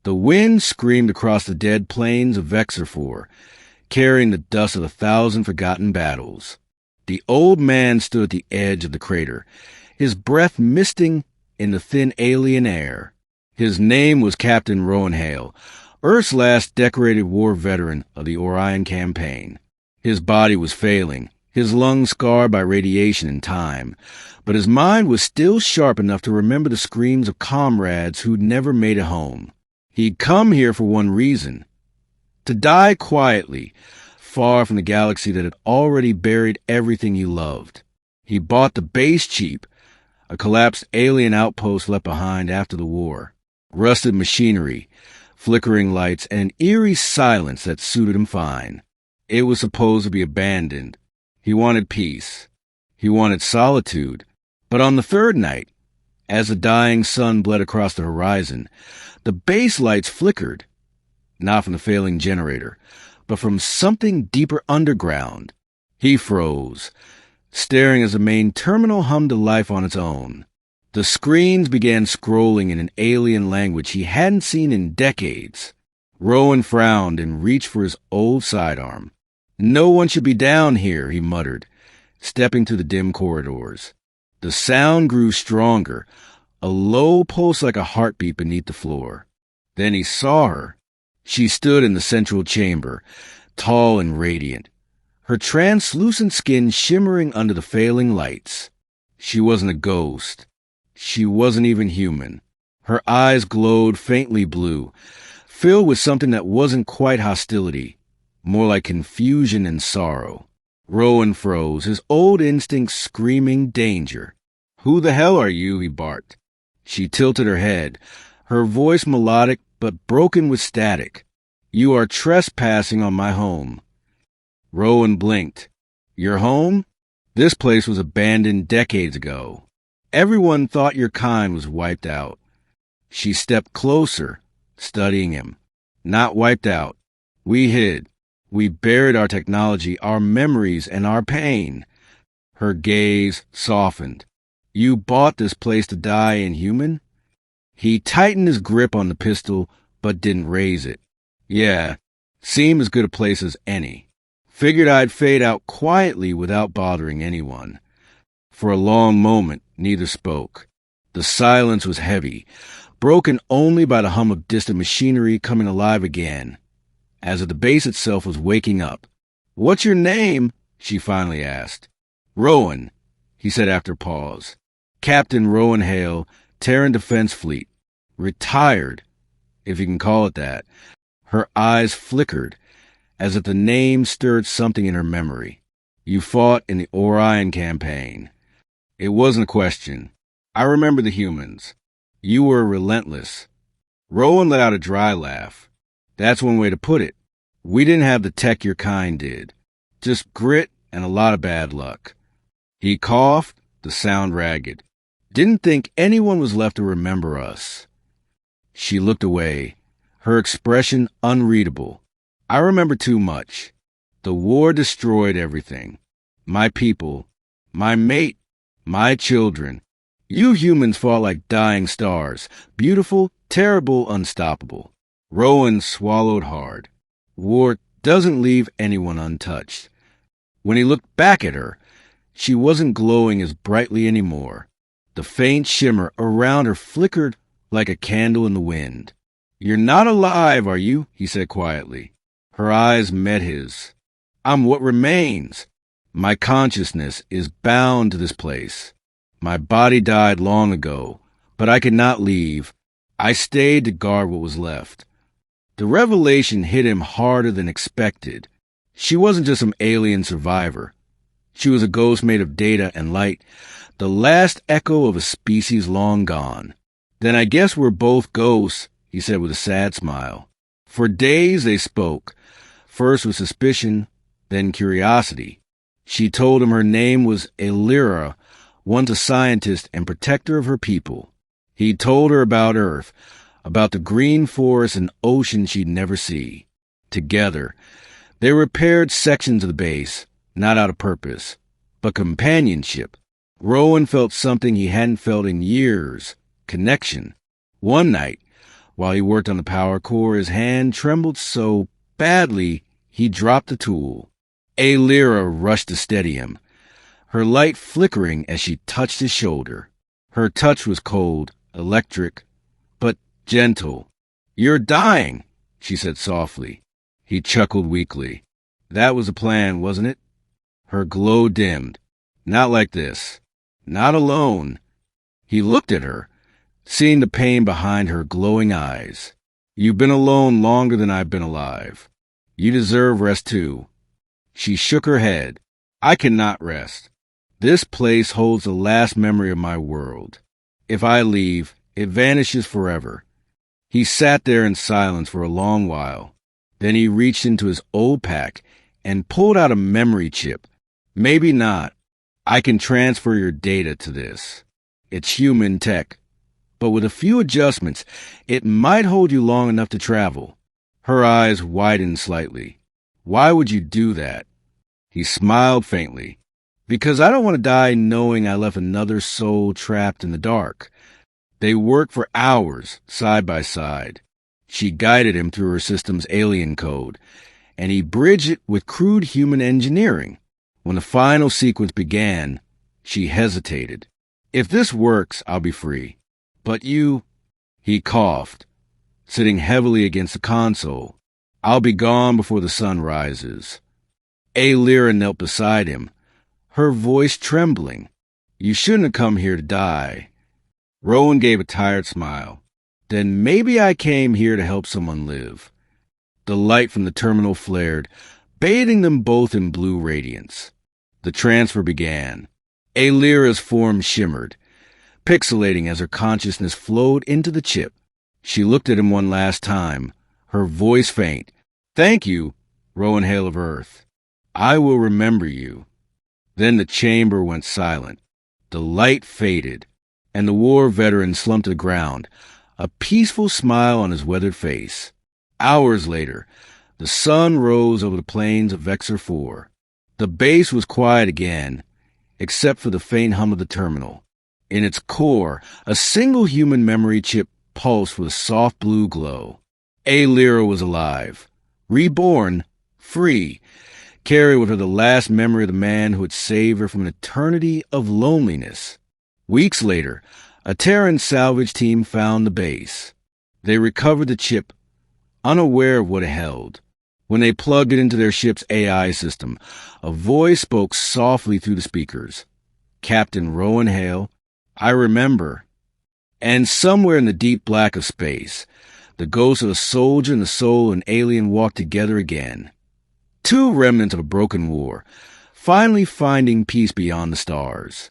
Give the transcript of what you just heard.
The wind screamed across the dead plains of Vexerfor, carrying the dust of 1,000 forgotten battles. The old man stood at the edge of the crater, his breath misting in the thin alien air. His name was Captain Rowan Hale, Earth's last decorated war veteran of the Orion campaign. His body was failing, his lungs scarred by radiation and time, but his mind was still sharp enough to remember the screams of comrades who'd never made it home. He'd come here for one reason: to die quietly, far from the galaxy that had already buried everything he loved. He bought the base cheap, a collapsed alien outpost left behind after the war. Rusted machinery, flickering lights, and an eerie silence that suited him fine. It was supposed to be abandoned. He wanted peace. He wanted solitude. But on the third night, as the dying sun bled across the horizon, the base lights flickered, not from the failing generator, but from something deeper underground. He froze, staring as the main terminal hummed to life on its own. The screens began scrolling in an alien language he hadn't seen in decades. Rowan frowned and reached for his old sidearm. "No one should be down here," he muttered, stepping to the dim corridors. The sound grew stronger, a low pulse like a heartbeat beneath the floor. Then he saw her. She stood in the central chamber, tall and radiant, her translucent skin shimmering under the failing lights. She wasn't a ghost. She wasn't even human. Her eyes glowed faintly blue, filled with something that wasn't quite hostility, more like confusion and sorrow. Rowan froze, his old instincts screaming danger. "Who the hell are you?" he barked. She tilted her head, her voice melodic but broken with static. "You are trespassing on my home." Rowan blinked. "Your home? This place was abandoned decades ago. Everyone thought your kind was wiped out." She stepped closer, studying him. "Not wiped out. We hid. We buried our technology, our memories, and our pain." Her gaze softened. "You bought this place to die inhuman?" He tightened his grip on the pistol, but didn't raise it. "Yeah, seemed as good a place as any. Figured I'd fade out quietly without bothering anyone." For a long moment, neither spoke. The silence was heavy, broken only by the hum of distant machinery coming alive again, as if the base itself was waking up. "What's your name?" she finally asked. "Rowan," he said after a pause. "Captain Rowan Hale, Terran Defense Fleet. Retired, if you can call it that." Her eyes flickered, as if the name stirred something in her memory. "You fought in the Orion campaign." It wasn't a question. "I remember the humans. You were relentless." Rowan let out a dry laugh. "That's one way to put it. We didn't have the tech your kind did. Just grit and a lot of bad luck." He coughed, the sound ragged. "Didn't think anyone was left to remember us." She looked away, her expression unreadable. "I remember too much. The war destroyed everything. My people, my mate, my children. You humans fought like dying stars, beautiful, terrible, unstoppable." Rowan swallowed hard. War doesn't leave anyone untouched. When he looked back at her, she wasn't glowing as brightly anymore. The faint shimmer around her flickered like a candle in the wind. "You're not alive, are you?" he said quietly. Her eyes met his. "I'm what remains. My consciousness is bound to this place. My body died long ago, but I could not leave. I stayed to guard what was left." The revelation hit him harder than expected. She wasn't just some alien survivor. She was a ghost made of data and light, the last echo of a species long gone. "Then I guess we're both ghosts," he said with a sad smile. For days they spoke, first with suspicion, then curiosity. She told him her name was Elira, once a scientist and protector of her people. He told her about Earth, about the green forest and ocean she'd never see. Together, they repaired sections of the base, not out of purpose, but companionship. Rowan felt something he hadn't felt in years: connection. One night, While he worked on the power core, his hand trembled so badly he dropped the tool. Lyra rushed to steady him, her light flickering as she touched his shoulder. Her touch was cold, electric, but gentle. "You're dying," she said softly. He chuckled weakly. "That was the plan, wasn't it?" Her glow dimmed. "Not like this. Not alone." He looked at her, seeing the pain behind her glowing eyes. "You've been alone longer than I've been alive. You deserve rest too." She shook her head. "I cannot rest. This place holds the last memory of my world. If I leave, it vanishes forever." He sat there in silence for a long while. Then he reached into his old pack and pulled out a memory chip. "Maybe not. I can transfer your data to this. It's human tech, but with a few adjustments, it might hold you long enough to travel." Her eyes widened slightly. "Why would you do that?" He smiled faintly. "Because I don't want to die knowing I left another soul trapped in the dark." They worked for hours, side by side. She guided him through her system's alien code, and he bridged it with crude human engineering. When the final sequence began, she hesitated. "If this works, I'll be free. But you—" He coughed, sitting heavily against the console. "I'll be gone before the sun rises." Lyra knelt beside him, her voice trembling. "You shouldn't have come here to die." Rowan gave a tired smile. "Then maybe I came here to help someone live." The light from the terminal flared, bathing them both in blue radiance. The transfer began. Lyra's form shimmered, pixelating as her consciousness flowed into the chip. She looked at him one last time, her voice faint. "Thank you, Rowan Hale of Earth. I will remember you." Then the chamber went silent. The light faded, and the war veteran slumped to the ground, a peaceful smile on his weathered face. Hours later, the sun rose over the plains of Vexor 4. The base was quiet again, except for the faint hum of the terminal. In its core, a single human memory chip pulsed with a soft blue glow. Lyra was alive, reborn, free, carried with her the last memory of the man who had saved her from an eternity of loneliness. Weeks later, a Terran salvage team found the base. They recovered the chip, unaware of what it held. When they plugged it into their ship's AI system, a voice spoke softly through the speakers. "Captain Rowan Hale, I remember." And somewhere in the deep black of space, the ghosts of a soldier and the soul of an alien walked together again. Two remnants of a broken war, finally finding peace beyond the stars.